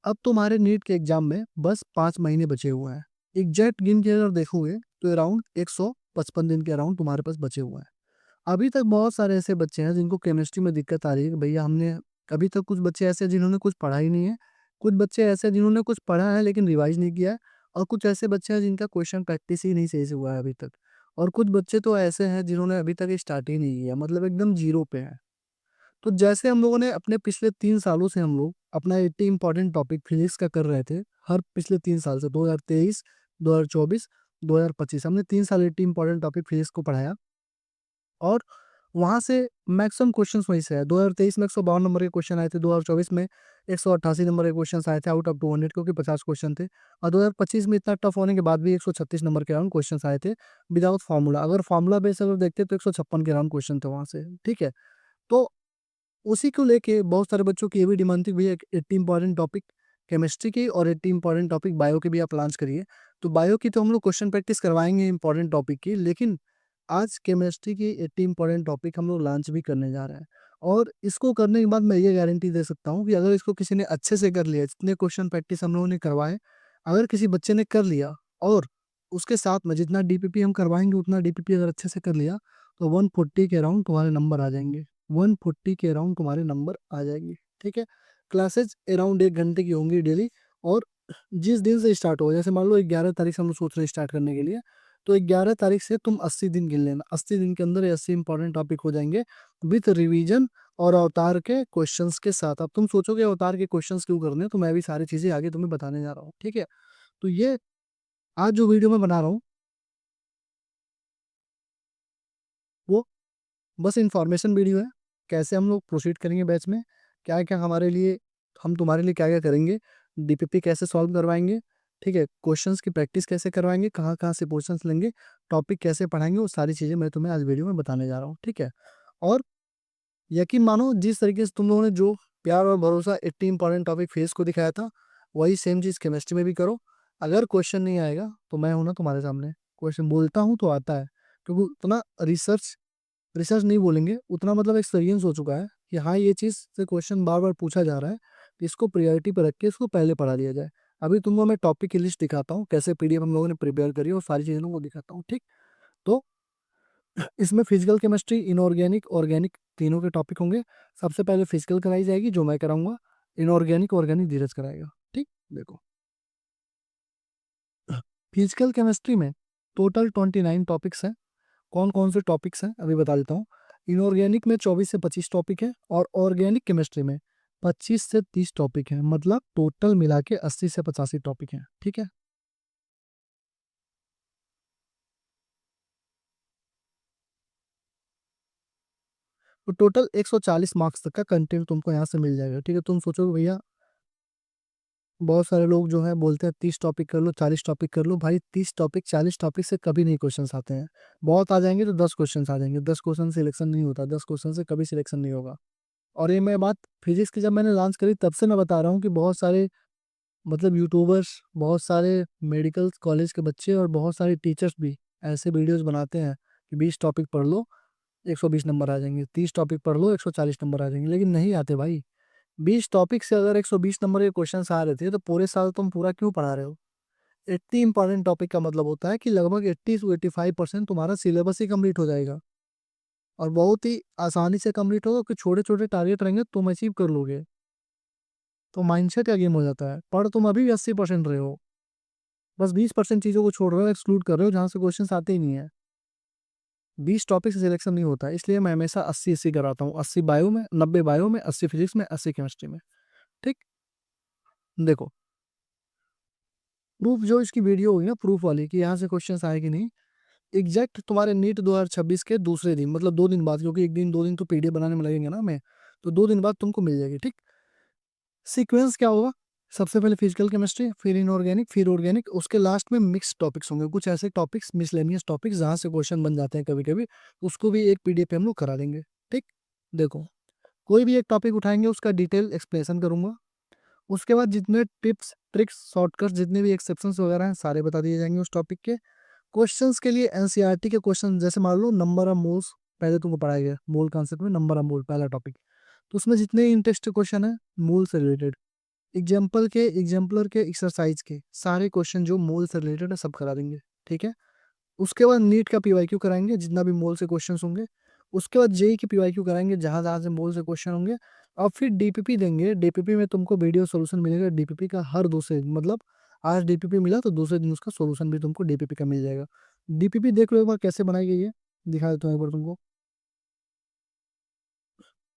अब तुम्हारे नीट के एग्जाम में बस 5 महीने बचे हुए हैं। एग्जैक्ट गिन के अगर देखोगे तो अराउंड 155 दिन के अराउंड तुम्हारे पास बचे हुए हैं। अभी तक बहुत सारे ऐसे बच्चे हैं जिनको केमिस्ट्री में दिक्कत आ रही है कि भैया हमने अभी तक, कुछ बच्चे ऐसे हैं जिन्होंने कुछ पढ़ा ही नहीं है, कुछ बच्चे ऐसे हैं जिन्होंने कुछ पढ़ा है लेकिन रिवाइज नहीं किया है, और कुछ ऐसे बच्चे हैं जिनका क्वेश्चन प्रैक्टिस ही नहीं सही से हुआ है अभी तक, और कुछ बच्चे तो ऐसे हैं जिन्होंने अभी तक स्टार्ट ही नहीं किया, मतलब एकदम जीरो पे है। तो जैसे हम लोगों ने अपने पिछले 3 सालों से हम लोग अपना 80 इंपॉर्टेंट टॉपिक फिजिक्स का कर रहे थे, हर पिछले 3 साल से 2023, 2024, 2025 हमने 3 साल 80 इंपॉर्टेंट टॉपिक फिजिक्स को पढ़ाया, और वहां से मैक्सिमम क्वेश्चंस वहीं से आए। 2023 में 152 नंबर के क्वेश्चन आए थे, 2024 में 188 नंबर के क्वेश्चन आए थे आउट ऑफ 200, क्योंकि 50 क्वेश्चन थे, और 2025 में इतना टफ होने के बाद भी 136 नंबर के अराउंड क्वेश्चन आए थे विदाउट फार्मूला। अगर फार्मूला बेस अगर देखते तो 156 के अराउंड क्वेश्चन थे वहां से। ठीक है, तो उसी को लेके बहुत सारे बच्चों की ये भी डिमांड थी भैया 80 इंपॉर्टेंट टॉपिक केमिस्ट्री की और 80 इंपॉर्टेंट टॉपिक बायो के भी आप लॉन्च करिए। तो बायो की तो हम लोग क्वेश्चन प्रैक्टिस करवाएंगे इंपॉर्टेंट टॉपिक की, लेकिन आज केमिस्ट्री की 80 इंपॉर्टेंट टॉपिक हम लोग लॉन्च भी करने जा रहे हैं। और इसको करने के बाद मैं ये गारंटी दे सकता हूँ कि अगर इसको किसी ने अच्छे से कर लिया, जितने क्वेश्चन प्रैक्टिस हम लोगों ने करवाए, अगर किसी बच्चे ने कर लिया, और उसके साथ में जितना डीपीपी हम करवाएंगे उतना डीपीपी अगर अच्छे से कर लिया, तो 140 के अराउंड तुम्हारे नंबर आ जाएंगे। 140 के अराउंड तुम्हारे नंबर आ जाएंगे। ठीक है, क्लासेज अराउंड 1 घंटे की होंगी डेली। और जिस दिन से स्टार्ट हो, जैसे मान लो 11 तारीख से हम लोग सोच रहे हैं स्टार्ट करने के लिए, तो 11 तारीख से तुम 80 दिन गिन लेना। 80 दिन के अंदर ये 80 इंपॉर्टेंट टॉपिक हो जाएंगे विथ रिवीजन और अवतार के क्वेश्चंस के साथ। अब तुम सोचोगे अवतार के क्वेश्चंस क्यों करने हैं, तो मैं भी सारी चीजें आगे तुम्हें बताने जा रहा हूँ। ठीक है, तो ये आज जो वीडियो मैं बना रहा हूँ वो बस इंफॉर्मेशन वीडियो है, कैसे हम लोग प्रोसीड करेंगे बैच में, क्या क्या हमारे लिए, हम तुम्हारे लिए क्या क्या करेंगे, डीपीपी कैसे सॉल्व करवाएंगे, ठीक है, क्वेश्चंस की प्रैक्टिस कैसे करवाएंगे, कहाँ कहाँ से क्वेश्चंस लेंगे, टॉपिक कैसे पढ़ाएंगे, वो सारी चीज़ें मैं तुम्हें आज वीडियो में बताने जा रहा हूँ। ठीक है, और यकीन मानो जिस तरीके से तुम लोगों ने जो प्यार और भरोसा 80 इंपॉर्टेंट टॉपिक फेस को दिखाया था, वही सेम चीज़ केमिस्ट्री में भी करो। अगर क्वेश्चन नहीं आएगा तो मैं हूं ना तुम्हारे सामने, क्वेश्चन बोलता हूँ तो आता है, क्योंकि उतना रिसर्च रिसर्च नहीं बोलेंगे, उतना मतलब एक्सपीरियंस हो चुका है कि हाँ ये चीज़ से क्वेश्चन बार बार पूछा जा रहा है, तो इसको प्रायोरिटी पर रख के इसको पहले पढ़ा लिया जाए। अभी तुमको मैं टॉपिक की लिस्ट दिखाता हूँ, कैसे पीडीएफ हम लोगों ने प्रिपेयर करी है, और सारी चीज़ों को दिखाता हूँ। ठीक, तो इसमें फिजिकल केमिस्ट्री, इनऑर्गेनिक, ऑर्गेनिक तीनों के टॉपिक होंगे। सबसे पहले फिजिकल कराई जाएगी जो मैं कराऊंगा, इनऑर्गेनिक ऑर्गेनिक धीरज कराएगा। ठीक, देखो फिजिकल केमिस्ट्री में टोटल 29 टॉपिक्स हैं। कौन कौन से टॉपिक्स हैं अभी बता देता हूँ। इनऑर्गेनिक में 24 से 25 टॉपिक है, और ऑर्गेनिक केमिस्ट्री में 25 से 30 टॉपिक है, मतलब टोटल मिला के 80 से 85 टॉपिक हैं। ठीक है, तो टोटल 140 मार्क्स तक का कंटेंट तुमको यहाँ से मिल जाएगा। ठीक है, तुम सोचोगे भैया बहुत सारे लोग जो है बोलते हैं 30 टॉपिक कर लो, 40 टॉपिक कर लो। भाई 30 टॉपिक 40 टॉपिक से कभी नहीं क्वेश्चंस आते हैं। बहुत आ जाएंगे तो 10 क्वेश्चंस आ जाएंगे, 10 क्वेश्चन सिलेक्शन नहीं होता, 10 क्वेश्चन से कभी सिलेक्शन नहीं होगा। और ये मैं बात फिजिक्स की जब मैंने लॉन्च करी तब से मैं बता रहा हूँ कि बहुत सारे मतलब यूट्यूबर्स, बहुत सारे मेडिकल कॉलेज के बच्चे और बहुत सारे टीचर्स भी ऐसे वीडियोस बनाते हैं कि 20 टॉपिक पढ़ लो 120 नंबर आ जाएंगे, 30 टॉपिक पढ़ लो 140 नंबर आ जाएंगे, लेकिन नहीं आते भाई। 20 टॉपिक से अगर 120 नंबर के क्वेश्चन आ रहे थे तो पूरे साल तुम पूरा क्यों पढ़ा रहे हो। 80 इंपॉर्टेंट टॉपिक का मतलब होता है कि लगभग 80 से 85% तुम्हारा सिलेबस ही कंप्लीट हो जाएगा, और बहुत ही आसानी से कंप्लीट होगा, कि छोटे छोटे टारगेट रहेंगे तुम अचीव कर लोगे। तो माइंडसेट का गेम हो जाता है। पढ़ तुम अभी भी 80% रहे हो, बस 20% चीज़ों को छोड़ रहे हो, एक्सक्लूड कर रहे हो जहाँ से क्वेश्चन आते ही नहीं है। 20 टॉपिक से सिलेक्शन नहीं होता है, इसलिए मैं हमेशा 80-80 कराता हूँ। 80 बायो में, 90 बायो में, 80 फिजिक्स में, 80 केमिस्ट्री में। ठीक, देखो प्रूफ जो इसकी वीडियो होगी ना, प्रूफ वाली कि यहाँ से क्वेश्चन आए कि नहीं, एग्जैक्ट तुम्हारे नीट 2026 के दूसरे दिन, मतलब 2 दिन बाद, क्योंकि एक दिन 2 दिन तो पीडीएफ बनाने में लगेंगे ना हमें, तो 2 दिन बाद तुमको मिल जाएगी। ठीक, सीक्वेंस क्या होगा, सबसे पहले फिजिकल केमिस्ट्री, फिर इनऑर्गेनिक, फिर ऑर्गेनिक, उसके लास्ट में मिक्स टॉपिक्स होंगे, कुछ ऐसे टॉपिक्स मिसलेनियस टॉपिक्स जहाँ से क्वेश्चन बन जाते हैं कभी कभी, उसको भी एक पीडीएफ पे हम लोग करा देंगे। ठीक, देखो कोई भी एक टॉपिक उठाएंगे उसका डिटेल एक्सप्लेनेशन करूंगा, उसके बाद जितने टिप्स ट्रिक्स शॉर्टकट्स जितने भी एक्सेप्शंस वगैरह हैं सारे बता दिए जाएंगे उस टॉपिक के। क्वेश्चंस के लिए एनसीईआरटी के क्वेश्चन, जैसे मान लो नंबर ऑफ मोल्स, पहले तुमको पढ़ाया गया मोल कॉन्सेप्ट में, नंबर ऑफ मोल पहला टॉपिक, तो उसमें जितने इंटरेस्ट क्वेश्चन है मोल से रिलेटेड, एग्जाम्पलर के एक्सरसाइज के सारे क्वेश्चन जो मोल से रिलेटेड है सब करा देंगे, ठीक है। उसके बाद नीट का पीवाईक्यू कराएंगे, जितना भी मोल से क्वेश्चन होंगे। उसके बाद जेई की पीवाईक्यू कराएंगे, जहां जहां से मोल से क्वेश्चन होंगे। और फिर डीपीपी देंगे। डीपीपी में तुमको वीडियो सोल्यूशन मिलेगा डीपीपी का हर दूसरे दिन, मतलब आज डीपीपी मिला तो दूसरे दिन उसका सोल्यूशन भी तुमको डीपीपी का मिल जाएगा। डीपीपी देख लो एक बार कैसे बनाई गई है, दिखा देता हूँ एक बार तुमको।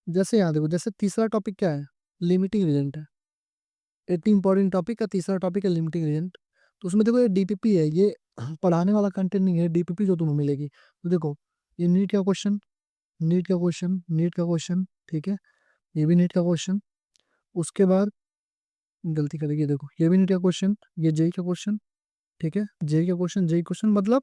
जैसे यहाँ देखो, जैसे तीसरा टॉपिक क्या है, लिमिटिंग रिजल्ट है। 80 इंपॉर्टेंट टॉपिक का तीसरा टॉपिक है लिमिटिंग रिजल्ट। तो उसमें देखो ये डीपीपी है, ये पढ़ाने वाला कंटेंट नहीं है, डीपीपी जो तुम्हें मिलेगी। तो देखो ये नीट का क्वेश्चन, नीट का क्वेश्चन, नीट का क्वेश्चन, ठीक है। ये भी नीट का क्वेश्चन। उसके बाद गलती करेगी, देखो ये भी नीट का क्वेश्चन, ये जेई का क्वेश्चन, ठीक है। जेई का क्वेश्चन, जेई क्वेश्चन, मतलब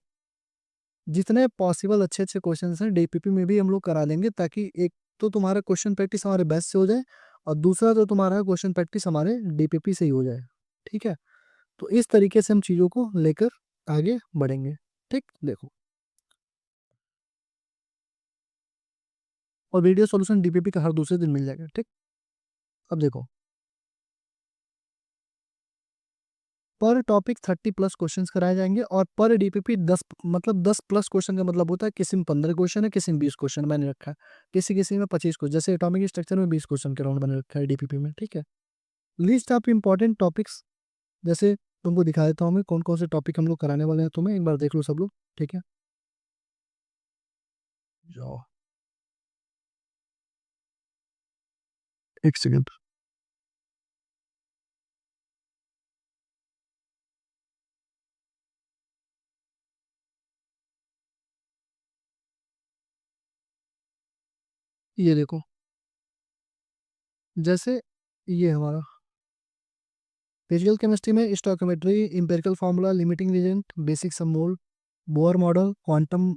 जितने पॉसिबल अच्छे अच्छे क्वेश्चन हैं डीपीपी में भी हम लोग करा देंगे, ताकि एक तो तुम्हारा क्वेश्चन प्रैक्टिस हमारे बेस्ट से हो जाए, और दूसरा तो तुम्हारा क्वेश्चन प्रैक्टिस हमारे डीपीपी से ही हो जाए, ठीक है। तो इस तरीके से हम चीज़ों को लेकर आगे बढ़ेंगे, ठीक। देखो, और वीडियो सॉल्यूशन डीपीपी का हर दूसरे दिन मिल जाएगा, ठीक। अब देखो, पर टॉपिक 30 प्लस क्वेश्चंस कराए जाएंगे, और पर डीपीपी 10, मतलब 10 प्लस क्वेश्चन का मतलब होता है किसी में 15 क्वेश्चन है, किसी में 20 क्वेश्चन मैंने रखा है, किसी किसी में 25 क्वेश्चन, जैसे एटॉमिक स्ट्रक्चर में 20 क्वेश्चन के राउंड मैंने रखा है डीपीपी में, ठीक है। लिस्ट ऑफ इंपॉर्टेंट टॉपिक्स, जैसे तुमको दिखा देता हूँ मैं कौन कौन से टॉपिक हम लोग कराने वाले हैं, तुम्हें एक बार देख लो सब लोग, ठीक है। जाओ, एक सेकंड। ये देखो, जैसे ये हमारा फिजिकल केमिस्ट्री में stoichiometry, empirical formula, limiting reagent, basic some mole, Bohr model, quantum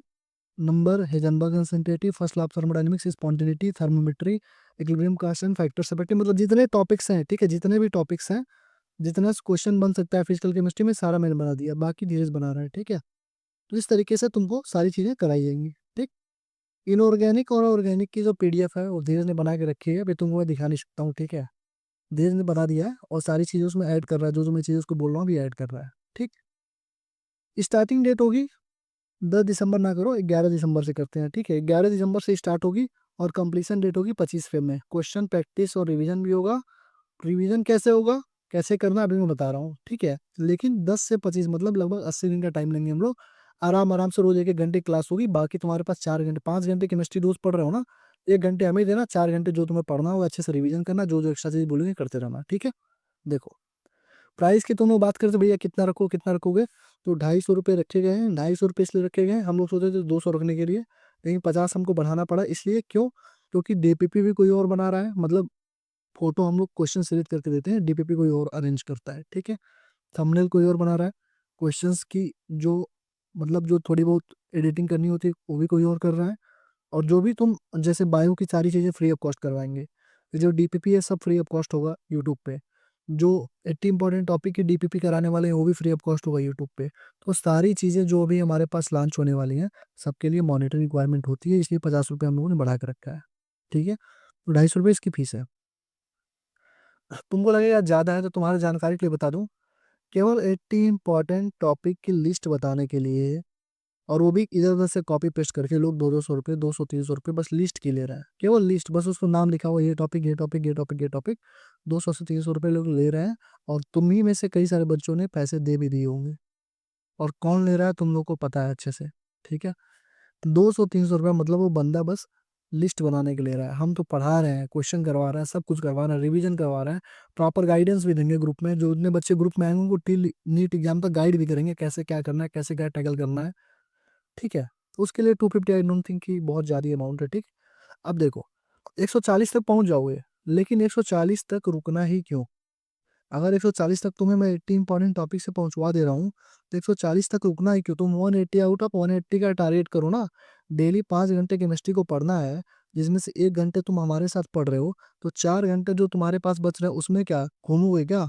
number, Heisenberg uncertainty, first law of thermodynamics, spontaneity, thermometry, equilibrium constant, factor सेपेक्टिव, मतलब जितने टॉपिक्स हैं, ठीक है, जितने भी टॉपिक्स हैं, जितना क्वेश्चन बन सकता है फिजिकल केमिस्ट्री में सारा मैंने बना दिया, बाकी धीरे बना रहा है, ठीक है। तो इस तरीके से तुमको सारी चीजें कराई जाएंगी, ठीक। इनऑर्गेनिक और ऑर्गेनिक की जो पीडीएफ है वो धीरे ने बना के रखी है, अभी तुमको मैं दिखा नहीं सकता हूँ, ठीक है। धीरे ने बना दिया है और सारी चीजें उसमें ऐड कर रहा है, जो जो मैं चीजें उसको बोल रहा हूँ अभी ऐड कर रहा है, ठीक। स्टार्टिंग डेट होगी 10 दिसंबर, ना करो 11 दिसंबर से करते हैं, ठीक है। 11 दिसंबर से स्टार्ट होगी और कंप्लीशन डेट होगी 25 फेब में। क्वेश्चन प्रैक्टिस और रिवीजन भी होगा। रिवीजन कैसे होगा, कैसे करना अभी मैं बता रहा हूँ, ठीक है। लेकिन 10 से 25, मतलब लगभग 80 दिन का टाइम लेंगे हम लोग। आराम आराम से रोज 1 1 घंटे क्लास होगी, बाकी तुम्हारे पास 4 घंटे, 5 घंटे केमिस्ट्री रोज पढ़ रहे हो ना, 1 घंटे हमें देना, 4 घंटे जो तुम्हें पढ़ना होगा अच्छे से रिवीजन करना, जो जो एक्स्ट्रा चीज बोलेंगे करते रहना, ठीक है। देखो, प्राइस की तुम लोग बात करते भैया कितना रखो कितना रखोगे, तो 250 रुपये रखे गए हैं। 250 रुपये इसलिए रखे गए हैं, हम लोग सोचे थे 200 रखने के लिए, लेकिन 50 हमको बढ़ाना पड़ा, इसलिए क्यों, क्योंकि डीपीपी भी कोई और बना रहा है, मतलब फोटो हम लोग क्वेश्चन सिलेक्ट करके देते हैं, डीपीपी कोई और अरेंज करता है, ठीक है। थंबनेल कोई और बना रहा है, क्वेश्चंस की जो, मतलब जो थोड़ी बहुत एडिटिंग करनी होती है वो भी कोई और कर रहा है। और जो भी तुम, जैसे बायो की सारी चीज़ें फ्री ऑफ कॉस्ट करवाएंगे, तो जो डीपीपी है सब फ्री ऑफ कॉस्ट होगा यूट्यूब पे। जो 80 इंपॉर्टेंट टॉपिक की डीपीपी कराने वाले हैं वो भी फ्री ऑफ कॉस्ट होगा यूट्यूब पे। तो सारी चीज़ें जो भी हमारे पास लॉन्च होने वाली हैं सबके लिए मॉनिटरी रिक्वायरमेंट होती है, इसलिए 50 रुपये हम लोगों ने बढ़ा के रखा है, ठीक है। तो 250 रुपये इसकी फीस है। तुमको लगेगा ज़्यादा है, तो तुम्हारी जानकारी के लिए बता दूं, केवल 80 इंपॉर्टेंट टॉपिक की लिस्ट बताने के लिए, और वो भी इधर उधर से कॉपी पेस्ट करके लोग 200 200 रुपये, 200 300 रुपये बस लिस्ट के ले रहे हैं, केवल लिस्ट, बस उसको नाम लिखा हुआ ये टॉपिक ये टॉपिक ये टॉपिक ये टॉपिक, 200 से 300 रुपये लोग ले रहे हैं। और तुम ही में से कई सारे बच्चों ने पैसे दे भी दिए होंगे, और कौन ले रहा है तुम लोग को पता है अच्छे से, ठीक है। 200 300 रुपये मतलब वो बंदा बस लिस्ट बनाने के ले रहा है, हम तो पढ़ा रहे हैं, क्वेश्चन करवा रहे हैं, सब कुछ करवा रहे हैं, रिवीजन करवा रहे हैं, प्रॉपर गाइडेंस भी देंगे ग्रुप में, जो इतने बच्चे ग्रुप में आएंगे उनको टिल नीट एग्जाम तक गाइड भी करेंगे कैसे क्या करना है, कैसे क्या टैकल करना है, ठीक है। तो उसके लिए 250 आई डोंट थिंक कि बहुत ज़्यादा अमाउंट है, ठीक। अब देखो, 140 तक पहुंच जाओगे, लेकिन 140 तक रुकना ही क्यों। अगर 140 तक तुम्हें मैं 80 इंपॉर्टेंट टॉपिक से पहुंचवा दे रहा हूँ, तो 140 तक रुकना ही क्यों, तुम 180 आउट ऑफ 180 का टारगेट करो ना। डेली 5 घंटे केमिस्ट्री को पढ़ना है, जिसमें से 1 घंटे तुम हमारे साथ पढ़ रहे हो, तो 4 घंटे जो तुम्हारे पास बच रहे हैं उसमें क्या घूमोगे क्या,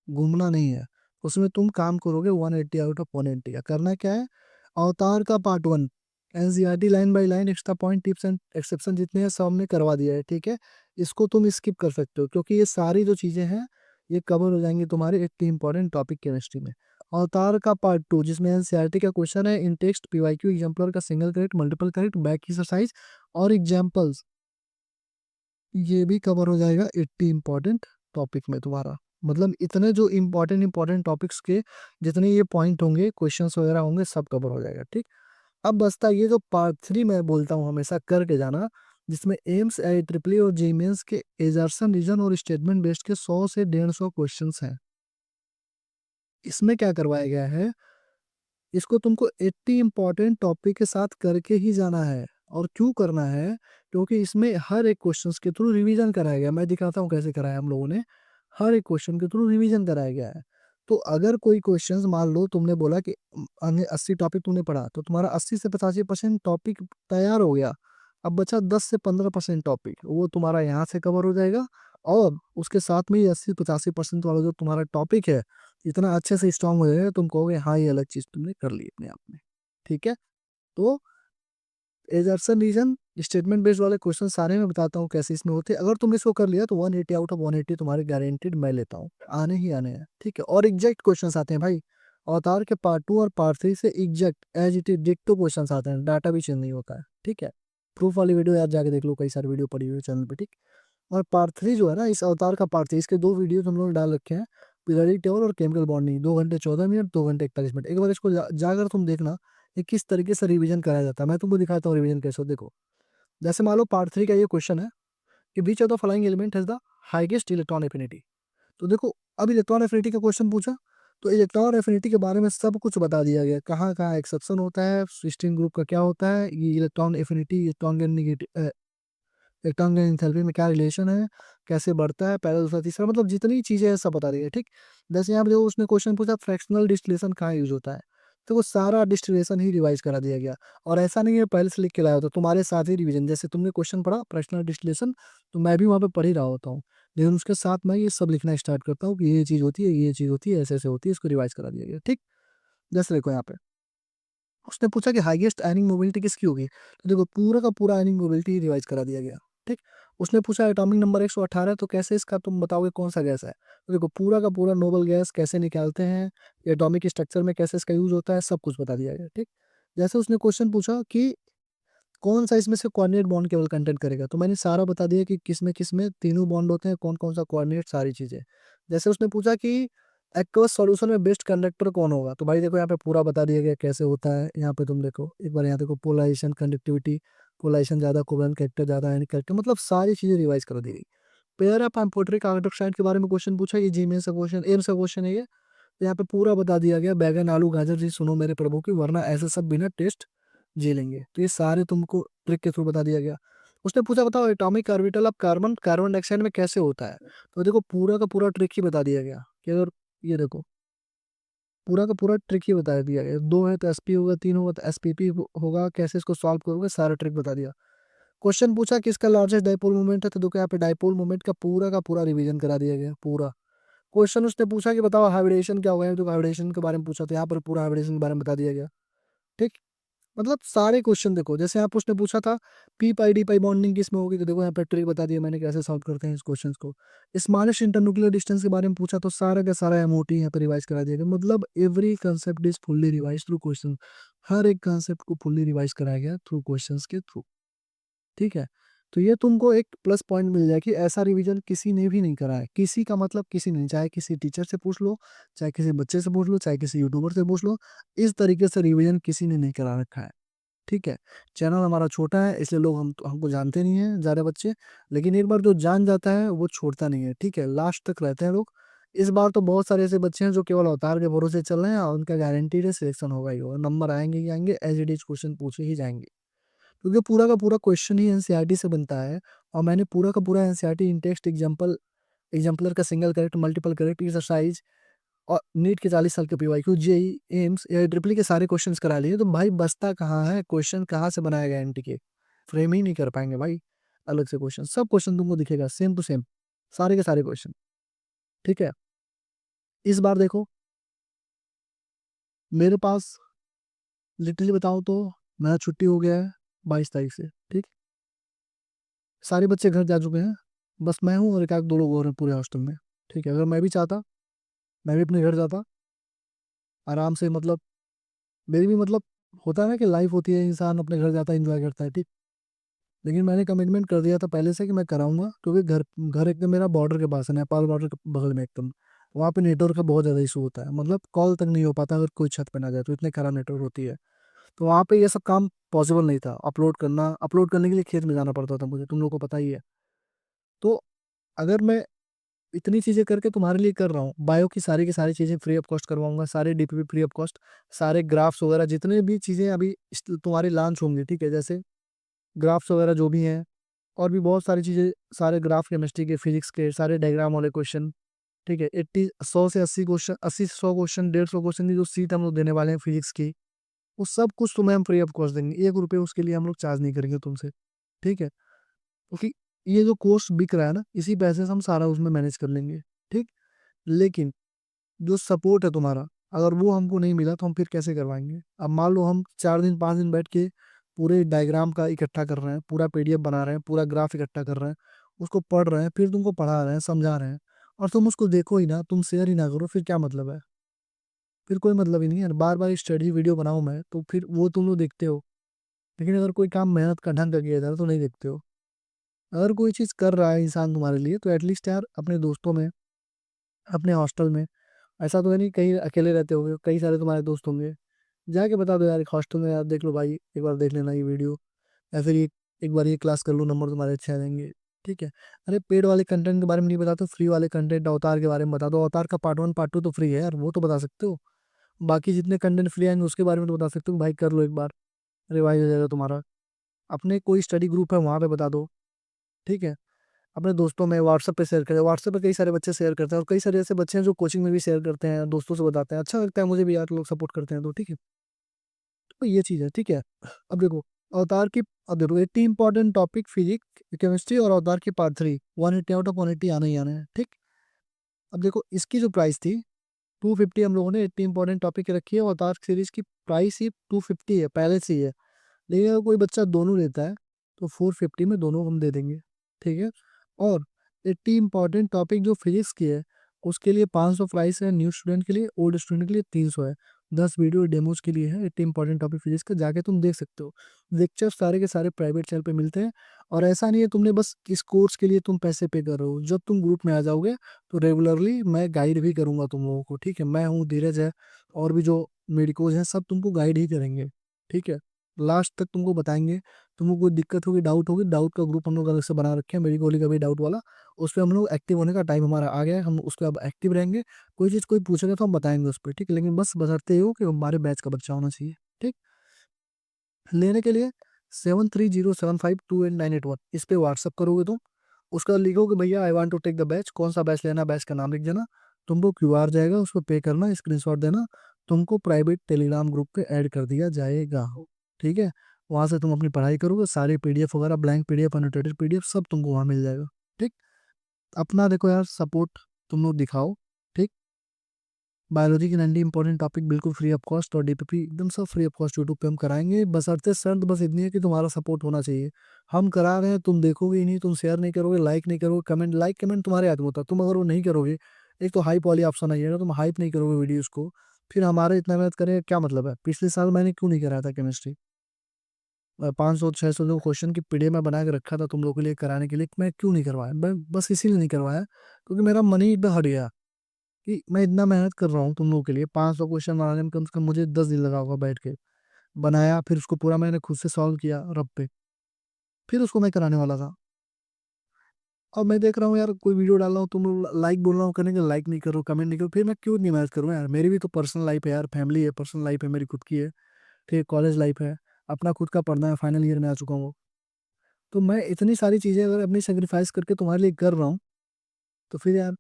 घूमना नहीं है। उसमें तुम काम करोगे 180 आउट ऑफ 180 का। करना क्या है, अवतार का part 1, NCERT line by line, extra point, tips and exception जितने हैं सब हमने करवा दिया है, ठीक है। इसको तुम स्किप कर सकते हो, क्योंकि ये सारी जो चीज़ें हैं ये कवर हो जाएंगे तुम्हारे 80 इंपॉर्टेंट टॉपिक केमिस्ट्री में। अवतार का पार्ट 2 जिसमें एनसीईआरटी का क्वेश्चन है, इन टेक्स्ट पीवाईक्यू एग्जाम्पलर का single correct, multiple correct, back exercise और एग्जाम्पल्स, ये भी कवर हो जाएगा 80 इंपॉर्टेंट टॉपिक में तुम्हारा। मतलब इतने जो इंपॉर्टेंट टॉपिक्स के जितने ये पॉइंट होंगे, क्वेश्चंस वगैरह होंगे, सब कवर हो जाएगा। ठीक, अब बचता ये जो पार्ट 3 मैं बोलता हूँ हमेशा करके जाना, जिसमें एम्स आई ट्रिपल और जे मेंस के एजर्सन रीजन और स्टेटमेंट बेस्ड के 100 से 150 क्वेश्चंस हैं। इसमें क्या करवाया गया है, इसको तुमको 80 इंपॉर्टेंट टॉपिक के साथ करके ही जाना है। और क्यों करना है, क्योंकि इसमें हर एक क्वेश्चंस के थ्रू रिवीजन कराया गया। मैं दिखाता हूँ कैसे कराया हम लोगों ने। हर एक क्वेश्चन के थ्रू रिवीजन कराया गया है। तो अगर कोई क्वेश्चंस मान लो तुमने बोला कि 80 टॉपिक तुमने पढ़ा, तो तुम्हारा 80 से 85% टॉपिक तैयार हो गया। अब बचा 10 से 15% टॉपिक, वो तुम्हारा यहाँ से कवर हो जाएगा। और उसके साथ में ये 80-85% वाला जो तुम्हारा टॉपिक है, इतना अच्छे से स्ट्रांग हो जाएगा, तुम कहोगे हाँ ये अलग चीज तुमने कर ली अपने आप में। ठीक है, तो एजर्सन रीजन स्टेटमेंट बेस्ड वाले क्वेश्चन सारे मैं बताता हूँ कैसे इसमें होते हैं। अगर तुमने इसको कर लिया तो 180 आउट ऑफ 180 तुम्हारे गारंटेड मैं लेता हूँ, आने ही आने हैं। ठीक है, और एग्जैक्ट क्वेश्चंस आते हैं भाई। अवतार के पार्ट 2 और पार्ट 3 से एग्जैक्ट एज इट इज डिक्टो क्वेश्चंस आते हैं, डाटा भी चेंज नहीं होता है। ठीक है, प्रूफ वाली वीडियो यार जाके देख लो, कई सारी वीडियो पड़ी हुई है चैनल पे। ठीक, और पार्ट 3 जो है ना, इस अवतार का पार्ट 3, इसके 2 वीडियो हम लोग डाल रखे हैं, पीरियोडिक टेबल और केमिकल बॉन्डिंग, 2 घंटे 14 मिनट, 2 घंटे 41 मिनट। एक बार इसको जाकर तुम देखना ये किस तरीके से रिवीजन कराया जाता है। मैं तुमको दिखाता हूँ रिवीजन कैसे हो। देखो, जैसे मान लो पार्ट 3 का ये क्वेश्चन है कि which of the following element has the highest electron affinity. तो देखो, अब इलेक्ट्रॉन एफिनिटी का क्वेश्चन पूछा, तो इलेक्ट्रॉन एफिनिटी के बारे में सब कुछ बता दिया गया, कहाँ कहाँ एक्सेप्शन होता है, सिस्टीन ग्रुप का क्या होता है, ये इलेक्ट्रॉन एफिनिटी, इलेक्ट्रॉन का एंथैल्पी में क्या रिलेशन है, कैसे बढ़ता है, पहला दूसरा तीसरा, मतलब जितनी चीजें हैं सब बता दी है। ठीक, जैसे यहाँ पे देखो उसने क्वेश्चन पूछा फ्रैक्शनल डिस्टिलेशन कहाँ यूज होता है, तो वो सारा डिस्टिलेशन ही रिवाइज करा दिया गया। और ऐसा नहीं है पहले से लिख के लाया होता, तुम्हारे साथ ही रिवीजन, जैसे तुमने क्वेश्चन पढ़ा फ्रैक्शनल डिस्टिलेशन, तो मैं भी वहाँ पे पढ़ ही रहा होता हूँ, लेकिन उसके साथ मैं ये सब लिखना स्टार्ट करता हूँ कि ये चीज़ होती है, ये चीज़ होती है, ऐसे ऐसे होती है, इसको रिवाइज करा दिया गया। ठीक, जैसे देखो यहाँ पे उसने पूछा कि हाईएस्ट आयनिंग मोबिलिटी किसकी होगी, तो देखो पूरा का पूरा आयनिंग मोबिलिटी रिवाइज करा दिया गया। ठीक, उसने पूछा एटॉमिक नंबर 118 तो कैसे इसका तुम बताओगे कौन सा गैस है, तो देखो पूरा का पूरा नोबल गैस कैसे निकालते हैं, एटॉमिक स्ट्रक्चर में कैसे इसका यूज होता है, सब कुछ बता दिया गया। ठीक, जैसे उसने क्वेश्चन पूछा कि कौन सा इसमें से कोऑर्डिनेट बॉन्ड केवल कंटेंट करेगा, तो मैंने सारा बता दिया कि किसमें तीनों बॉन्ड होते हैं, कौन कौन सा कोऑर्डिनेट, सारी चीजें। जैसे उसने पूछा कि एक्वस सॉल्यूशन में बेस्ट कंडक्टर कौन होगा, तो भाई देखो यहाँ पे पूरा बता दिया गया कैसे होता है। यहाँ पे तुम देखो एक बार, यहाँ देखो पोलराइजेशन, कंडक्टिविटी, पोलराइजेशन ज्यादा, कोवलेंट कैरेक्टर ज्यादा, आयनिक कैरेक्टर, मतलब सारी चीजें रिवाइज कर दी गई। पेयर ऑफ एम्फोटेरिक हाइड्रोक्साइड के बारे में क्वेश्चन पूछा, ये जीमेल से क्वेश्चन, एम से क्वेश्चन है ये। तो यहाँ पे पूरा बता दिया गया, बैगन आलू गाजर जी सुनो मेरे प्रभु की, वरना ऐसे सब बिना टेस्ट जी लेंगे। तो ये सारे तुमको ट्रिक के थ्रू बता दिया गया। उसने पूछा बताओ atomic orbital of carbon carbon dioxide में कैसे होता है, तो देखो पूरा का पूरा ट्रिक ही बता दिया गया कि अगर ये देखो पूरा का पूरा ट्रिक ही बता दिया गया, 2 है तो एसपी होगा, 3 होगा तो एसपीपी होगा, कैसे इसको सॉल्व करोगे, सारा ट्रिक बता दिया। क्वेश्चन पूछा किसका लार्जेस्ट डाइपोल मोमेंट है, तो देखो यहाँ पे डाइपोल मोमेंट का पूरा रिवीजन करा दिया गया पूरा। क्वेश्चन उसने पूछा कि बताओ हाइब्रिडेशन क्या होगा, तो हाइब्रिडेशन के बारे में पूछा, तो यहाँ पर पूरा हाइब्रिडेशन के बारे में बता दिया गया। ठीक, मतलब सारे क्वेश्चन देखो, जैसे यहाँ पे उसने पूछा था पी पाई डी पाई बॉन्डिंग किस में होगी, तो देखो यहाँ पे ट्रिक बता दिया मैंने कैसे सॉल्व करते हैं इस क्वेश्चन को। स्मॉलेस्ट इंटरन्यूक्लियर डिस्टेंस के बारे में पूछा, तो सारा का सारा एमओटी यहाँ पे रिवाइज करा दिया गया। मतलब every concept is fully revise through question, हर एक कंसेप्ट को फुल्ली रिवाइज कराया गया थ्रू क्वेश्चंस के थ्रू। ठीक है, तो ये तुमको एक प्लस पॉइंट मिल जाए कि ऐसा रिवीजन किसी ने भी नहीं करा है, किसी का मतलब किसी ने, चाहे किसी टीचर से पूछ लो, चाहे किसी बच्चे से पूछ लो, चाहे किसी यूट्यूबर से पूछ लो, इस तरीके से रिवीजन किसी ने नहीं करा रखा है। ठीक है, चैनल हमारा छोटा है इसलिए लोग हमको जानते नहीं है ज़्यादा बच्चे, लेकिन एक बार जो जान जाता है वो छोड़ता नहीं है। ठीक है, लास्ट तक रहते हैं लोग। इस बार तो बहुत सारे ऐसे बच्चे हैं जो केवल अवतार के भरोसे चल रहे हैं, और उनका गारंटीड है सिलेक्शन होगा ही होगा, नंबर आएंगे ही आएंगे, एज इट इज क्वेश्चन पूछे ही जाएंगे, क्योंकि पूरा का पूरा क्वेश्चन ही एनसीईआरटी से बनता है। और मैंने पूरा का पूरा एनसीईआरटी इन टेक्स्ट एग्जाम्पलर का single correct, multiple correct exercise और नीट के 40 साल के पीवाईक्यू, जेई, एम्स या ट्रिपल के सारे क्वेश्चंस करा लिए, तो भाई बस्ता कहाँ है, क्वेश्चन कहाँ से बनाया गया एनटी के, फ्रेम ही नहीं कर पाएंगे भाई अलग से क्वेश्चन, सब क्वेश्चन तुमको दिखेगा सेम टू सेम, सारे के सारे क्वेश्चन। ठीक है, इस बार देखो मेरे पास लिटरली बताऊं तो मेरा छुट्टी हो गया है 22 तारीख से। ठीक, सारे बच्चे घर जा चुके हैं, बस मैं हूँ और एक आध दो लोग और हैं पूरे हॉस्टल में। ठीक है, अगर मैं भी चाहता, मैं भी अपने घर जाता आराम से, मतलब मेरी भी मतलब होता है ना कि लाइफ होती है, इंसान अपने घर जाता है, एंजॉय करता है, ठीक। लेकिन मैंने कमिटमेंट कर दिया था पहले से कि मैं कराऊंगा, क्योंकि घर घर एकदम मेरा बॉर्डर के पास है, नेपाल बॉर्डर के बगल में एकदम। वहाँ पे नेटवर्क का बहुत ज़्यादा इशू होता है, मतलब कॉल तक नहीं हो पाता अगर कोई छत पे ना जाए, तो इतने खराब नेटवर्क होती है। तो वहाँ पे ये सब काम पॉसिबल नहीं था, अपलोड करने के लिए खेत में जाना पड़ता था मुझे, तुम लोग को पता ही है। तो अगर मैं इतनी चीज़ें करके तुम्हारे लिए कर रहा हूँ, बायो की सारी चीज़ें फ्री ऑफ कॉस्ट करवाऊंगा, सारे डीपीपी फ्री ऑफ कॉस्ट, सारे ग्राफ्स वगैरह जितने भी चीज़ें अभी तुम्हारी लॉन्च होंगी, ठीक है, जैसे ग्राफ्स वगैरह जो भी हैं, और भी बहुत सारी चीज़ें, सारे ग्राफ केमिस्ट्री के, फिजिक्स के, सारे डायग्राम वाले क्वेश्चन, ठीक है, 100 से 80 क्वेश्चन, 80 से 100 क्वेश्चन, 150 क्वेश्चन की जो सीट हम लोग देने वाले हैं फिजिक्स की, वो सब कुछ तुम्हें हम फ्री ऑफ कॉस्ट देंगे, 1 रुपये उसके लिए हम लोग चार्ज नहीं करेंगे तुमसे, ठीक है, क्योंकि ये जो कोर्स बिक रहा है ना, इसी पैसे से हम सारा उसमें मैनेज कर लेंगे, ठीक। लेकिन जो सपोर्ट है तुम्हारा, अगर वो हमको नहीं मिला तो हम फिर कैसे करवाएंगे। अब मान लो हम 4 दिन 5 दिन बैठ के पूरे डायग्राम का इकट्ठा कर रहे हैं, पूरा पीडीएफ बना रहे हैं, पूरा ग्राफ इकट्ठा कर रहे हैं, उसको पढ़ रहे हैं, फिर तुमको पढ़ा रहे हैं, समझा रहे हैं, और तुम उसको देखो ही ना, तुम शेयर ही ना करो, फिर क्या मतलब है। फिर कोई मतलब ही नहीं है, बार बार स्टडी वीडियो बनाऊं मैं तो फिर वो तुम लोग देखते हो, लेकिन अगर कोई काम मेहनत का ढंग का किया जाए तो नहीं देखते हो। अगर कोई चीज़ कर रहा है इंसान तुम्हारे लिए, तो एटलीस्ट यार अपने दोस्तों में, अपने हॉस्टल में, ऐसा तो है नहीं कहीं अकेले रहते होगे, कई सारे तुम्हारे दोस्त होंगे, जाके बता दो यार, एक हॉस्टल में यार देख लो भाई, एक बार देख लेना ये वीडियो, या फिर एक बार ये क्लास कर लो, नंबर तुम्हारे अच्छे आ जाएंगे, ठीक है। अरे पेड वाले कंटेंट के बारे में नहीं बता तो फ्री वाले कंटेंट अवतार के बारे में बता दो, अवतार का पार्ट 1 पार्ट 2 तो फ्री है यार, वो तो बता सकते हो। बाकी जितने कंटेंट फ्री आएंगे उसके बारे में तो बता सकते हो कि भाई कर लो एक बार, रिवाइज हो जाएगा तुम्हारा। अपने कोई स्टडी ग्रुप है वहाँ पे बता दो, ठीक है। अपने दोस्तों में व्हाट्सएप पे शेयर करें, व्हाट्सएप पे कई सारे बच्चे शेयर करते हैं, और कई सारे ऐसे बच्चे हैं जो कोचिंग में भी शेयर करते हैं, दोस्तों से बताते हैं, अच्छा लगता है मुझे भी यार, लोग सपोर्ट करते हैं तो, ठीक है। तो ये चीज़ है, ठीक है। अब देखो, अवतार की, अब देखो 80 इंपॉर्टेंट टॉपिक फिजिक्स केमिस्ट्री और अवतार की पार्ट 3, 180 आउट ऑफ 180 आने ही आने हैं, ठीक। अब देखो इसकी जो प्राइस थी 250, हम लोगों ने 80 इंपॉर्टेंट टॉपिक रखी है, अवतार सीरीज की प्राइस ही 250 है पहले से ही है। लेकिन अगर कोई बच्चा दोनों लेता है तो 450 में दोनों हम दे देंगे, ठीक है। और 80 इंपॉर्टेंट टॉपिक जो फिजिक्स की है, उसके लिए 500 प्राइस है, न्यू स्टूडेंट के लिए, ओल्ड स्टूडेंट के लिए 300 है। 10 वीडियो डेमोज के लिए है 80 इंपॉर्टेंट टॉपिक फिजिक्स का, जाके तुम देख सकते हो। लेक्चर सारे के सारे प्राइवेट चैनल पे मिलते हैं। और ऐसा नहीं है तुमने बस इस कोर्स के लिए तुम पैसे पे कर रहे हो, जब तुम ग्रुप में आ जाओगे तो रेगुलरली मैं गाइड भी करूंगा तुम लोगों को, ठीक है। मैं हूँ, धीरज है, और भी जो मेडिकोज हैं सब तुमको गाइड ही करेंगे, ठीक है। लास्ट तक तुमको बताएंगे। तुमको कोई दिक्कत होगी, डाउट होगी, डाउट का ग्रुप हम लोग अलग से बना रखे हैं, मेरी गोली का भी डाउट वाला। उस पर हम लोग एक्टिव होने का टाइम हमारा आ गया है, हम उस पर अब एक्टिव रहेंगे। कोई चीज़ कोई पूछेगा तो हम बताएंगे उस पर, ठीक है। लेकिन बस बशर्ते ये हो कि हमारे बैच का बच्चा होना चाहिए, ठीक। लेने के लिए 7307528981 इस पे व्हाट्सअप करोगे तुम, उसका लिखोगे भैया I want to take the batch, कौन सा बैच लेना, बैच का नाम लिख देना। तुमको क्यूआर जाएगा, उसको पे करना, स्क्रीनशॉट देना, तुमको प्राइवेट टेलीग्राम ग्रुप पे ऐड कर दिया जाएगा, ठीक है। वहां से तुम अपनी पढ़ाई करोगे, सारे पीडीएफ वगैरह, ब्लैंक पीडीएफ, अनोटेटेड पीडीएफ सब तुमको वहां मिल जाएगा, ठीक। अपना देखो यार सपोर्ट तुम लोग दिखाओ, ठीक। बायोलॉजी के 90 इंपॉर्टेंट टॉपिक बिल्कुल फ्री ऑफ कॉस्ट, और डीपीपी एकदम सब फ्री ऑफ कॉस्ट यूट्यूब पे हम कराएंगे, बशर्ते शर्त बस इतनी है कि तुम्हारा सपोर्ट होना चाहिए। हम करा रहे हैं, तुम देखोगे ही नहीं, तुम शेयर नहीं करोगे, लाइक नहीं करोगे, कमेंट, लाइक कमेंट तुम्हारे हाथ में होता है, तुम अगर वो नहीं करोगे, एक तो हाइप वाली ऑप्शन आई है ना, तुम हाइप नहीं करोगे वीडियोस को, फिर हमारे इतना मेहनत करें क्या मतलब है। पिछले साल मैंने क्यों नहीं कराया था केमिस्ट्री, 500 600 जो क्वेश्चन की पीडीएफ में बना के रखा था तुम लोगों के लिए कराने के लिए, मैं क्यों नहीं करवाया, मैं बस इसीलिए नहीं करवाया क्योंकि मेरा मन ही एकदम हट गया कि मैं इतना मेहनत कर रहा हूँ तुम लोगों के लिए, 500 क्वेश्चन बनाने में कम से कम मुझे 10 दिन लगा होगा बैठ के। बनाया, फिर उसको पूरा मैंने खुद से सॉल्व किया रब पे, फिर उसको मैं कराने वाला था। अब मैं देख रहा हूँ यार, कोई वीडियो डाल रहा हूँ, तुम लाइक बोल रहा हूँ करने के, लाइक नहीं करो, कमेंट नहीं करो, फिर मैं क्यों नहीं मेहनत करूँ यार। मेरी भी तो पर्सनल लाइफ है यार, फैमिली है, पर्सनल लाइफ है, मेरी खुद की है, ठीक है, कॉलेज लाइफ है, अपना खुद का पढ़ना है, फाइनल ईयर में आ चुका हूँ। तो मैं इतनी सारी चीजें अगर अपनी सेक्रीफाइस करके तुम्हारे लिए कर रहा हूँ, तो फिर यार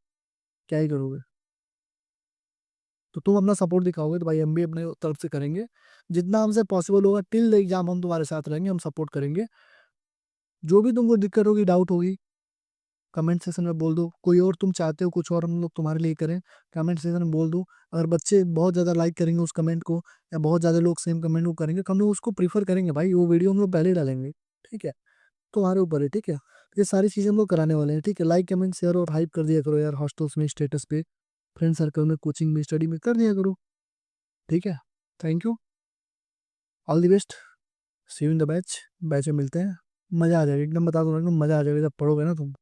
क्या ही करोगे। तो तुम अपना सपोर्ट दिखाओगे तो भाई हम भी अपने तरफ से करेंगे, जितना हमसे पॉसिबल होगा टिल द एग्जाम हम तुम्हारे साथ रहेंगे, हम सपोर्ट करेंगे। जो भी तुमको दिक्कत होगी, डाउट होगी, कमेंट सेक्शन में बोल दो। कोई और तुम चाहते हो कुछ और हम लोग तुम्हारे लिए करें, कमेंट सेक्शन में बोल दो। अगर बच्चे बहुत ज़्यादा लाइक करेंगे उस कमेंट को, या बहुत ज़्यादा लोग सेम कमेंट को करेंगे, तो हम लोग उसको प्रीफर करेंगे भाई, वो वीडियो हम लोग पहले डालेंगे, ठीक है। तुम्हारे ऊपर है, ठीक है। ये सारी चीज़ें हम लोग कराने वाले हैं, ठीक है। लाइक कमेंट शेयर और हाइप कर दिया करो यार, हॉस्टल्स में, स्टेटस पे, फ्रेंड सर्कल में, कोचिंग में, स्टडी में कर दिया करो, ठीक है। Thank you, all the best, see you in the batch में मिलते हैं। मज़ा आ जाएगा एकदम, बता दूँ एकदम मज़ा आ जाएगा जब पढ़ोगे ना तुम।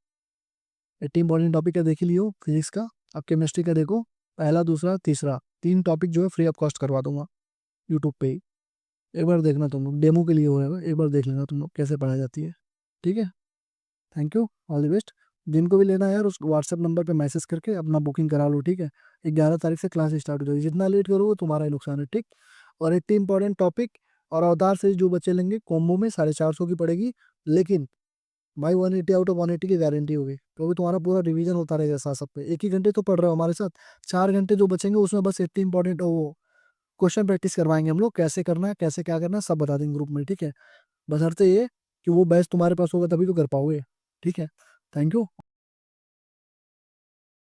80 इंपॉर्टेंट टॉपिक का देख ही लियो फिजिक्स का। अब केमिस्ट्री का देखो, पहला दूसरा तीसरा 3 टॉपिक जो है फ्री ऑफ कॉस्ट करवा दूंगा यूट्यूब पे ही। एक बार देखना तुम लोग, डेमो के लिए हो रहेगा, एक बार देख लेना तुम लोग कैसे पढ़ाई जाती है, ठीक है। Thank you, all the best. जिनको भी लेना है यार, उस व्हाट्सएप नंबर पे मैसेज करके अपना बुकिंग करा लो, ठीक है। 11 तारीख से क्लास स्टार्ट हो जाएगी, जितना लेट करोगे तुम्हारा ही नुकसान है, ठीक। और 80 इंपॉर्टेंट टॉपिक और अवतार से जो बच्चे लेंगे कॉम्बो में 450 की पड़ेगी, लेकिन भाई 180 आउट ऑफ 180 की गारंटी होगी, क्योंकि तुम्हारा पूरा रिवीजन होता रहेगा साथ साथ पे। एक ही घंटे तो पढ़ रहे हो हमारे साथ, 4 घंटे जो बचेंगे उसमें बस 80 इंपॉर्टेंट वो क्वेश्चन प्रैक्टिस करवाएंगे हम लोग, कैसे करना है, कैसे क्या करना है, सब बता देंगे ग्रुप में, ठीक है। बशर्ते ये कि वो बैच तुम्हारे पास होगा तभी तो कर पाओगे, ठीक है। Thank you.